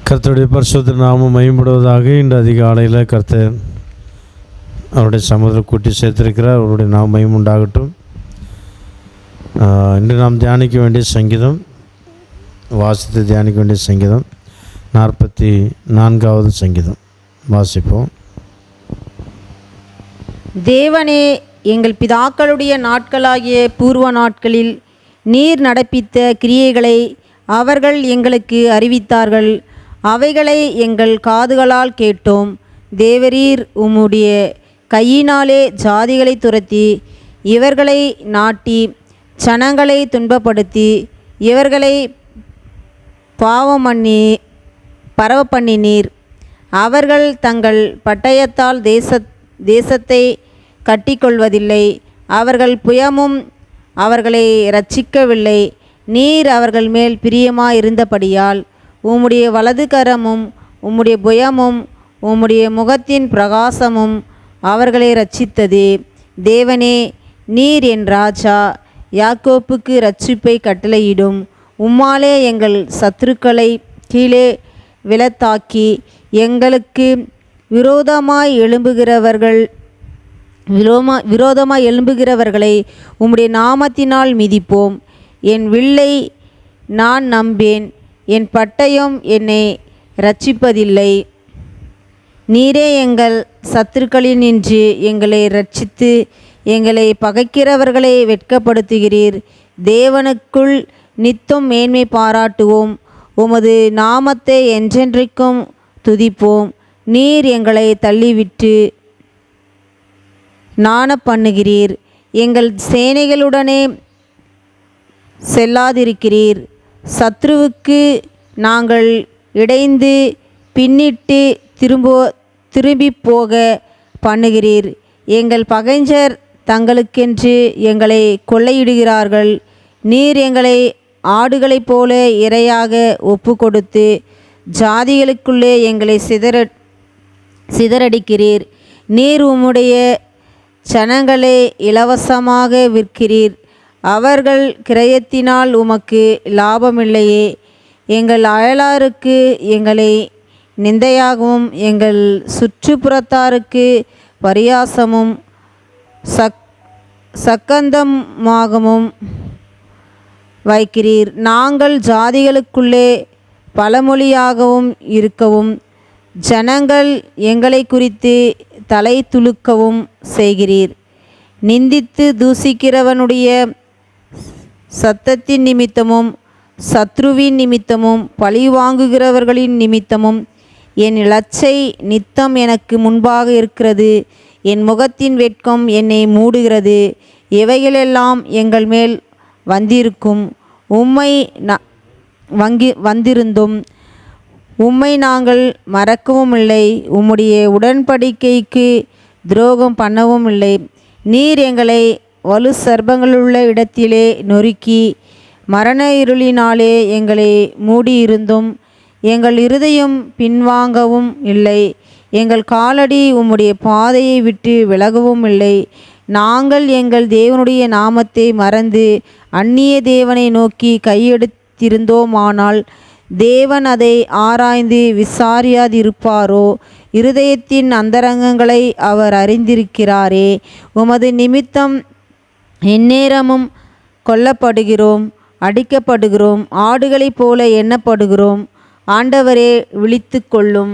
கர்த்தருடைய பரிசுத்த நாமம் மகிமைப்படுவதாக. இன்று அதிகாலையில் கர்த்தர் அவருடைய சமூகத்தில் கூட்டி சேர்த்திருக்கிறார். அவருடைய நாமம் மகிமை உண்டாகட்டும். இன்று நாம் தியானிக்க வேண்டிய சங்கீதம், வாசித்து தியானிக்க வேண்டிய சங்கீதம் 44வது சங்கீதம். வாசிப்போம். தேவனே, எங்கள் பிதாக்களுடைய நாட்களாகிய பூர்வ நாட்களில் நீர் நடப்பித்த கிரியைகளை அவர்கள் எங்களுக்கு அறிவித்தார்கள். அவைகளை எங்கள் காதுகளால் கேட்டோம். தேவரீர் உம்முடைய கையினாலே ஜாதிகளை துரத்தி இவர்களை நாட்டி ஜனங்களை துன்பப்படுத்தி இவர்களை பரவ பண்ணினீர். அவர்கள் தங்கள் பட்டயத்தால் தேசத்தை கட்டிக்கொள்வதில்லை. அவர்கள் புயமும் அவர்களை இரட்சிக்கவில்லை. நீர் அவர்கள் மேல் பிரியமாயிருந்தபடியால் உம்முடைய வலது கரமும் உம்முடைய புயமும் உம்முடைய முகத்தின் பிரகாசமும் அவர்களை இரட்சித்தது. தேவனே, நீர் என் ராஜா, யாக்கோப்புக்கு இரட்சிப்பை கட்டளையிடும். உம்மாலே எங்கள் சத்துருக்களை கீழே விலத்தாக்கி எங்களுக்கு விரோதமாய் எழும்புகிறவர்களை உம்முடைய நாமத்தினால் மிதிப்போம். என் வில்லை நான் நம்பேன், என் பட்டயம் என்னை இரட்சிப்பதில்லை. நீரே எங்கள் சத்துருக்களினின்று எங்களை இரட்சித்து எங்களை பகைக்கிறவர்களை வெட்கப்படுத்துகிறீர். தேவனுக்குள் நித்தம் மேன்மை பாராட்டுவோம். உமது நாமத்தை என்றென்றைக்கும் துதிப்போம். நீர் எங்களை தள்ளிவிட்டு நாண பண்ணுகிறீர். எங்கள் சேனைகளுடனே செல்லாதிருக்கிறீர். சத்ருவுக்கு நாங்கள் இடைந்து பின்னிட்டு திரும்பி போக பண்ணுகிறீர். எங்கள் பகைஞர் தங்களுக்கென்று எங்களை கொள்ளையிடுகிறார்கள். நீர் எங்களை ஆடுகளைப் போல இரையாக ஒப்பு கொடுத்து ஜாதிகளுக்குள்ளே எங்களை சிதறடிக்கிறீர். நீர் உம்முடைய ஜனங்களை இலவசமாக விற்கிறீர். அவர்கள் கிரயத்தினால் உமக்கு லாபமில்லையே. எங்கள் அயலாருக்கு எங்களை நிந்தையாகவும் எங்கள் சுற்றுப்புறத்தாருக்கு பரியாசமும் சக்கந்தமாகவும் வைக்கிறீர். நாங்கள் ஜாதிகளுக்குள்ளே பழமொழியாகவும் இருக்கவும் ஜனங்கள் எங்களை குறித்து தலை துலுக்கவும் செய்கிறீர். நிந்தித்து தூசிக்கிறவனுடைய சத்தத்தின் நிமித்தமும் சத்ருவின் நிமித்தமும் பழிவாங்குகிறவர்களின் நிமித்தமும் என் இலச்சை நித்தம் எனக்கு முன்பாக இருக்கிறது. என் முகத்தின் வெட்கம் என்னை மூடுகிறது. இவைகளெல்லாம் எங்கள் மேல் வந்திருக்கும். வந்திருந்தும் உம்மை நாங்கள் மறக்கவும் இல்லை. உம்முடைய உடன்படிக்கைக்கு துரோகம் பண்ணவும் இல்லை. நீர் எங்களை வலு சர்ப்பங்களுள்ள இடத்திலே நொறுக்கி மரண இருளினாலே எங்களை மூடியிருந்தும் எங்கள் இருதயம் பின்வாங்கவும் இல்லை. எங்கள் காலடி உம்முடைய பாதையை விட்டு விலகவும் இல்லை. நாங்கள் எங்கள் தேவனுடைய நாமத்தை மறந்து அந்நிய தேவனை நோக்கி கையெடுத்திருந்தோமானால் தேவன் அதை ஆராய்ந்து விசாரியாதிருப்பாரோ? இருதயத்தின் அந்தரங்கங்களை அவர் அறிந்திருக்கிறாரே. உமது நிமித்தம் எந்நேரமும் கொல்லப்படுகிறோம், அடிக்கப்படுகிறோம், ஆடுகளைப் போல எண்ணப்படுகிறோம். ஆண்டவரே, விழித்து கொள்ளும்.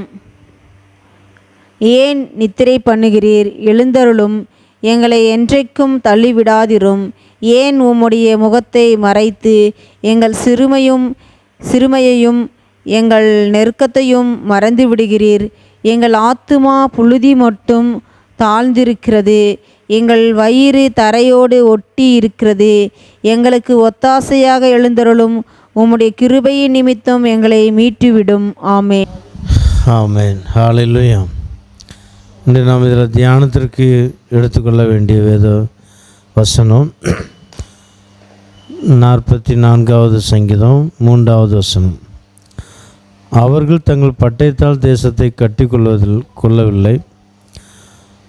ஏன் நித்திரை பண்ணுகிறீர்? எழுந்தருளும். எங்களை என்றைக்கும் தள்ளிவிடாதிரும். ஏன் உம்முடைய முகத்தை மறைத்து எங்கள் சிறுமையையும் எங்கள் நெருக்கத்தையும் மறந்து விடுகிறீர்? எங்கள் ஆத்துமா புழுதி மட்டும் தாழ்ந்திருக்கிறது. எங்கள் வயிறு தரையோடு ஒட்டி இருக்கிறது. எங்களுக்கு ஒத்தாசையாக எழுந்தருளும். உம்முடைய கிருபையின் நிமித்தம் எங்களை மீட்டுவிடும். ஆமென். ஆமென். ஹல்லேலூயா. இன்று நாம் இதில் தியானத்திற்கு எடுத்துக்கொள்ள வேண்டிய வேத வசனம் 44வது சங்கீதம் 3வது வசனம். அவர்கள் தங்கள் பட்டயத்தால் தேசத்தை கட்டி கொள்ளவில்லை.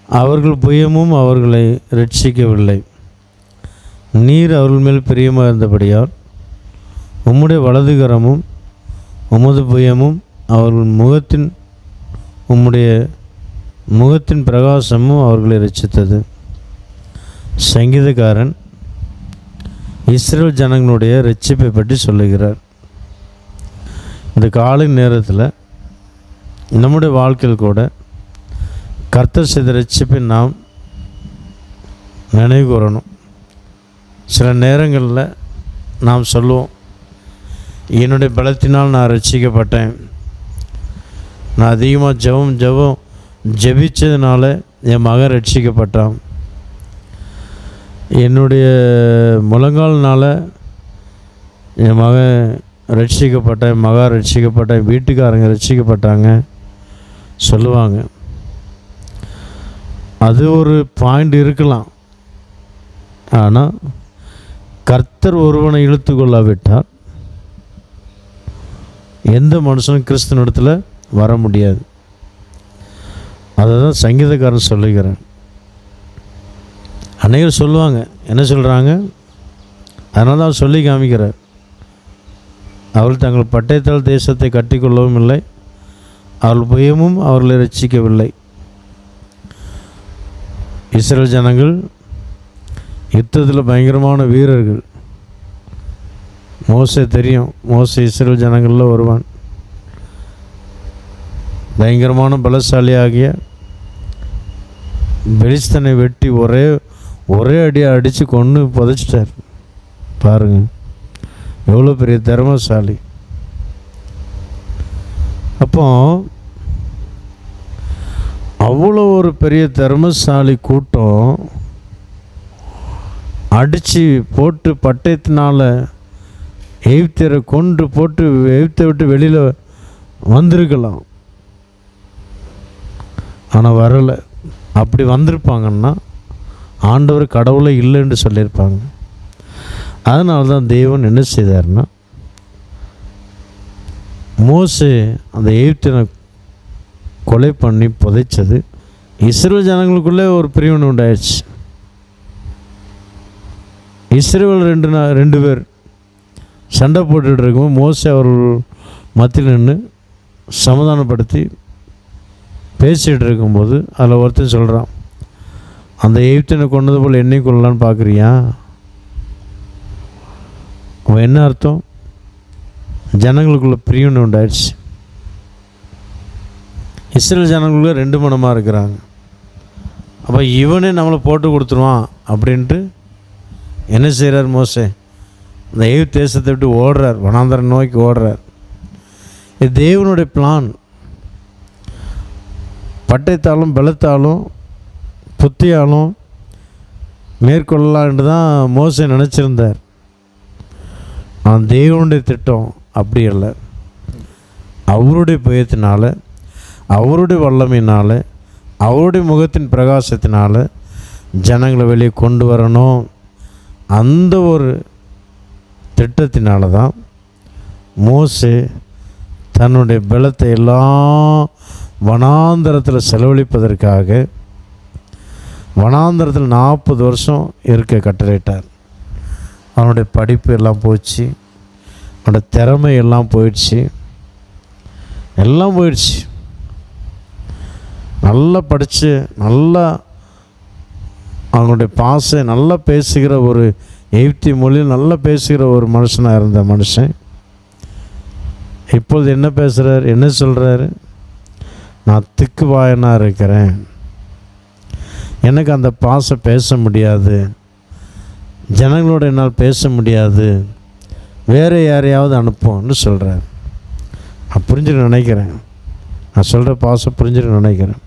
அவர்கள் புயமும் அவர்களை இரட்சிக்கவில்லை. நீர் அவர்கள் மேல் பிரியமாக இருந்தபடியால் உம்முடைய வலதுகரமும் உமது புயமும் அவர்கள் உம்முடைய முகத்தின் பிரகாசமும் அவர்களை ரட்சித்தது. சங்கீதக்காரன் இஸ்ரேல் ஜனங்களுடைய ரட்சிப்பை பற்றி சொல்லுகிறார். இந்த காலை நேரத்தில் நம்முடைய வாழ்க்கையில் கூட கர்த்தர் செய்த ரட்சிப்பை நாம் நினைவு கூறணும். சில நேரங்களில் நாம் சொல்லுவோம், என்னுடைய பலத்தினால் நான் ரட்சிக்கப்பட்டேன், நான் அதிகமாக ஜெபிச்சதுனால என் மகன் ரட்சிக்கப்பட்டான், என்னுடைய முழங்கால்னால் என் மகன் ரட்சிக்கப்பட்டேன், மகா ரட்சிக்கப்பட்டேன், வீட்டுக்காரங்க ரட்சிக்கப்பட்டாங்க சொல்லுவாங்க. அது ஒரு பாயிண்ட் இருக்கலாம். ஆனால் கர்த்தர் ஒருவனை இழுத்து கொள்ளாவிட்டால் எந்த மனுஷனும் கிறிஸ்துவனிடத்தில் வர முடியாது. அதை தான் சங்கீதக்காரன் சொல்லுகிறான். அநேகர் சொல்லுவாங்க, என்ன சொல்கிறாங்க, அதனால தான் அவர் சொல்லி காமிக்கிறார். அவர்கள் தங்கள் பட்டயத்தால் தேசத்தை கட்டிக்கொள்ளவும் இல்லை, அவர்கள் புயமும் அவர்களை ரட்சிக்கவில்லை. இஸ்ரேல் ஜனங்கள் யுத்தத்தில் பயங்கரமான வீரர்கள். மோசே தெரியும், மோசே இஸ்ரேல் ஜனங்களில் ஒருவன். பயங்கரமான பலசாலியாகிய பெலிஸ்தனை வெட்டி ஒரே அடியாக அடித்து கொண்டு புதைச்சிட்டார். பாருங்கள் எவ்வளோ பெரிய திறமைசாலி. அப்போ அவ்வளோ ஒரு பெரிய திறமைசாலி கூட்டம் அடித்து போட்டு பட்டயத்தினால் எகிப்தியரை கொண்டு போட்டு எகிப்தை விட்டு வெளியில் வந்திருக்கலாம். ஆனால் வரலை. அப்படி வந்திருப்பாங்கன்னா ஆண்டவர் கடவுளை இல்லைன்னு சொல்லியிருப்பாங்க. அதனால தான் தேவன் என்ன செய்தார்னா, மோசே அந்த எகிப்தியனை கொலை பண்ணி புதைச்சது. இஸ்ரேல் ஜனங்களுக்குள்ளே ஒரு பிரிவினை உண்டாயிடுச்சு. இஸ்ரேல் ரெண்டு பேர் சண்டை போட்டுட்டு இருக்கும்போது மோசே அவர்கள் மத்தியில் நின்று சமாதானப்படுத்தி பேசிகிட்டு இருக்கும்போது அதில் ஒருத்தன் சொல்கிறான், அந்த எகிப்தியனை கொண்டது போல் என்னை கொள்ளலான்னு பார்க்குறியா? அவன் என்ன அர்த்தம்? ஜனங்களுக்குள்ள பிரிவினை உண்டாயிடுச்சு. இஸ்ரேல் ஜனங்களுக்குள்ள ரெண்டு மனமாக இருக்கிறாங்க. அப்போ இவனே நம்மளை போட்டு கொடுத்துருவான் அப்படின்ட்டு என்ன செய்கிறார் மோசே? இந்த எகிப்து தேசத்தை விட்டு ஓடுறார், வனாந்தரம் நோக்கி ஓடுறார். இது தேவனுடைய பிளான். பட்டயத்தாலும் பலத்தாலும் புத்தியாலும் மேற்கொள்ளலான்ட்டு தான் மோசே நினச்சிருந்தார். ஆனால் தேவனுடைய திட்டம் அப்படி இல்லை. அவருடைய பயத்தினால், அவருடைய வல்லமையினால், அவருடைய முகத்தின் பிரகாசத்தினால் ஜனங்களை வெளியே கொண்டு வரணும். அந்த ஒரு திட்டத்தினால தான் மோசே தன்னுடைய பலத்தை எல்லாம் வனாந்தரத்தில் செலவழிப்பதற்காக வனாந்தரத்தில் 40 வருஷம் இருக்க கட்டளையிட்டார். அவனுடைய படிப்பு எல்லாம் போச்சு, அவனுடைய திறமை எல்லாம் போயிடுச்சு, எல்லாம் போயிடுச்சு. நல்லா படித்து நல்லா அவனுடைய பாசை நல்லா பேசுகிற ஒரு எகிப்தி மொழியில் நல்லா பேசுகிற ஒரு மனுஷனாக இருந்த மனுஷன் இப்பொழுது என்ன பேசுகிறார், என்ன சொல்கிறாரு? நான் திக்குவாயனாக இருக்கிறேன், எனக்கு அந்த பாசை பேச முடியாது, ஜனங்களோட என்னால் பேச முடியாது, வேறு யாரையாவது அனுப்போம்னு சொல்கிறார். நான் புரிஞ்சுக்க நினைக்கிறேன், நான் சொல்கிற பாசை புரிஞ்சுக்க நினைக்கிறேன்.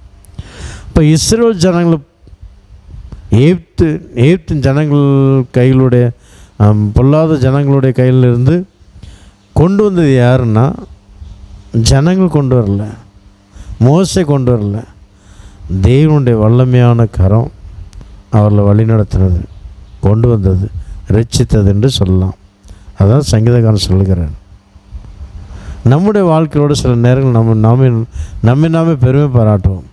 இப்போ இஸ்ரேல் ஜனங்களை எகிப்தின் ஜனங்கள் கைகளுடைய பொல்லாத ஜனங்களுடைய கையிலிருந்து கொண்டு வந்தது யாருன்னா, ஜனங்கள் கொண்டு வரல, மோசே கொண்டு வரல, தேவனுடைய வல்லமையான கரம் அவர்களை வழிநடத்தினது, கொண்டு வந்தது, ரட்சித்தது என்று சொல்லலாம். அதான் சங்கீதக்காரன் சொல்லுகிறார். நம்முடைய வாழ்க்கையோடு சில நேரங்கள் நாமே பெருமை பாராட்டுவோம்.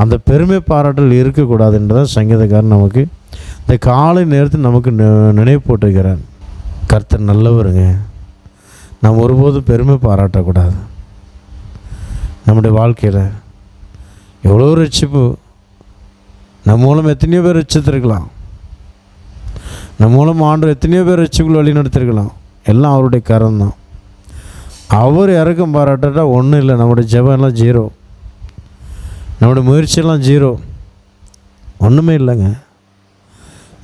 அந்த பெருமை பாராட்டல் இருக்கக்கூடாது என்றுதான் சங்கீதக்காரன் நமக்கு இந்த காலை நேரத்தில் நமக்கு நினைவு போட்டுக்கிறார். கர்த்தர் நல்லவருங்க, நாம் ஒருபோதும் பெருமை பாராட்டக்கூடாது. நம்முடைய வாழ்க்கையில் எவ்வளோ ரட்சிப்பு, நம்ம மூலம் எத்தனையோ பேர் ரட்சித்திருக்கலாம், நம்ம மூலம் ஆண்டவர் எத்தனையோ பேர் ரட்சிப்புகள் வழி நடத்திருக்கலாம். எல்லாம் அவருடைய கரம் தான். அவர் இறக்கம் பாராட்டா ஒன்றும் இல்லை. நம்முடைய ஜெபம் எல்லாம் ஜீரோ, நம்முடைய முயற்சியெல்லாம் ஜீரோ, ஒன்றுமே இல்லைங்க.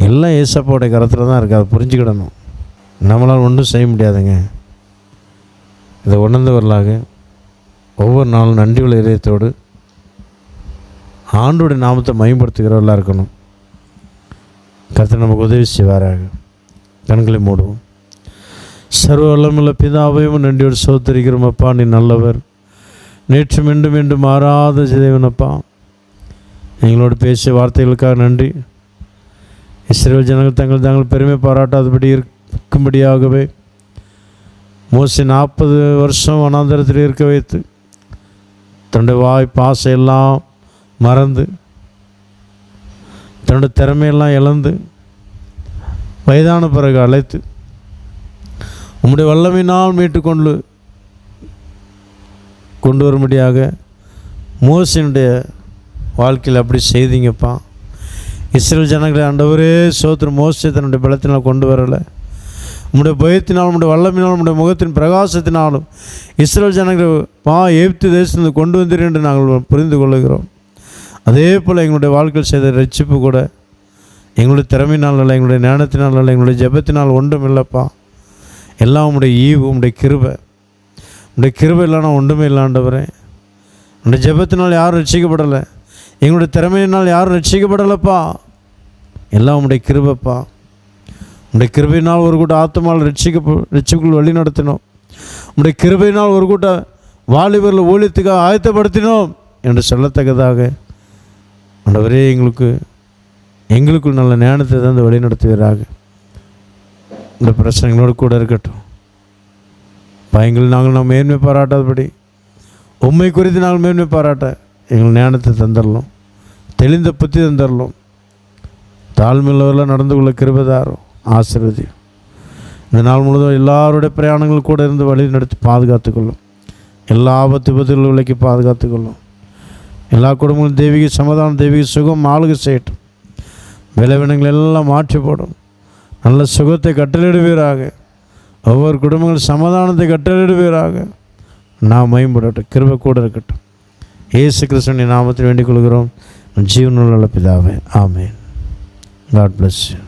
எல்லாம் ஏசப்பாவுடைய கரத்தில் தான் இருக்குது. அதை புரிஞ்சுக்கிடணும். நம்மளால் ஒன்றும் செய்ய முடியாதுங்க. இதை உணர்ந்தவர்களாக ஒவ்வொரு நாளும் நன்றியுள்ள இதயத்தோடு ஆண்டோடைய நாமத்தை மயப்படுத்துகிறவர்களாக இருக்கணும். கர்த்தர் நமக்கு உதவி செய்வாராக. கண்களை மூடுவோம். சர்வ வல்லமையுள்ள பிதாவையும் நன்றியோடு ஸ்தோத்திரிக்கிறோம். அப்பா, நீ நல்லவர், நேற்று மீண்டும் மீண்டும் மாறாத தேவனப்பா. எங்களோடு பேசிய வார்த்தைகளுக்காக நன்றி. இஸ்ரவேல் ஜனங்கள் தங்கள் பெருமை பாராட்டாதபடி இருக்கும்படியாகவே மோசே 40 வருஷம் வனாந்தரத்தில் இருக்க வைத்து தன்னுடைய வாய் பாசை எல்லாம் மறந்து தன்னுடைய திறமையெல்லாம் இழந்து வயதான பிறகு அழைத்து உம்முடைய வல்லமையினால் மீட்டு கொண்டு வரும்படியாக மோசேனுடைய வாழ்க்கையில் அப்படி செய்தீங்கப்பா. இஸ்ரவேல் ஜனங்களை ஆண்டவரே சோத்திரம். மோசே தன்னுடைய பலத்தினால் கொண்டு வரலை, உம்முடைய பயத்தினாலும் உம்முடைய வல்லமையினாலும் உம்முடைய முகத்தின் பிரகாசத்தினாலும் இஸ்ரவேல் ஜனங்களை எகிப்து தேசத்தில் கொண்டு வந்தீர்கள் என்று நாங்கள் புரிந்து கொள்ளுகிறோம். அதே போல் எங்களுடைய வாழ்க்கையில் செய்த ரட்சிப்பு கூட எங்களுடைய திறமையினால் அல்ல, எங்களுடைய ஞானத்தினால் அல்ல, எங்களுடைய ஜெபத்தினால் ஒன்றும் இல்லைப்பா. எல்லாம் உம்முடைய ஈவு, உம்முடைய கிருபை. உம்முடைய கிருபை இல்லைன்னா ஒன்றுமே இல்லாண்டவரே. உம்முடைய ஜெபத்தினால் யாரும் ரட்சிக்கப்படலை, எங்களுடைய திறமையினால் யாரும் ரட்சிக்கப்படலைப்பா. எல்லாம் உம்முடைய கிருபைப்பா. உம்முடைய கிருபையினால் ஒரு கூட்ட ஆத்மாவில் ரட்சிப்புக்குள் வழி நடத்தினோம். உம்முடைய கிருபையினால் ஒரு கூட்ட வாலிபர்கள் ஊழியத்துக்காக ஆயத்தப்படுத்தினோம் என்று சொல்லத்தக்கதாக ஆண்டவரே எங்களுக்குள் நல்ல ஞானத்தை தந்து வழி நடத்துவீராக. இந்த பிரச்சனைகளோடு கூட இருக்கட்டும். பயங்கள் நாம் மேன்மை பாராட்டாதபடி உண்மை குறித்து நாங்கள் மேன்மை பாராட்ட எங்கள் ஞானத்தை தந்துடலாம், தெளிந்த புத்தி தந்துடலாம். தாழ்மையுள்ளவரெல்லாம் நடந்து கொள்ள கிருபைதாரும் ஆசீர்வதியும். இந்த நாள் முழுவதும் எல்லாருடைய பிரயாணங்கள் கூட இருந்து வழி நடத்தி பாதுகாத்துக்கொள்ளும். எல்லா ஆபத்து விபத்துகள் விலைக்கு பாதுகாத்துக்கொள்ளும். எல்லா குடும்பங்களும் தெய்வீக சமாதானம், தெய்வீக சுகம் ஆளுகை செய்யட்டும். விளைவினங்கள் எல்லாம் மாற்றி போடும். நல்ல சுகத்தை கட்டளிடுவீராக. ஒவ்வொரு குடும்பங்கள் சமாதானத்தை கட்டளிடுவீராக. நாம் மேம்படட்டும். கிருபை கூட இருக்கட்டும். இயேசு கிறிஸ்துவின் நாமத்தில் வேண்டிக் கொள்கிறோம். ஜீவனுள்ள பிதாவே, ஆமென். God bless you.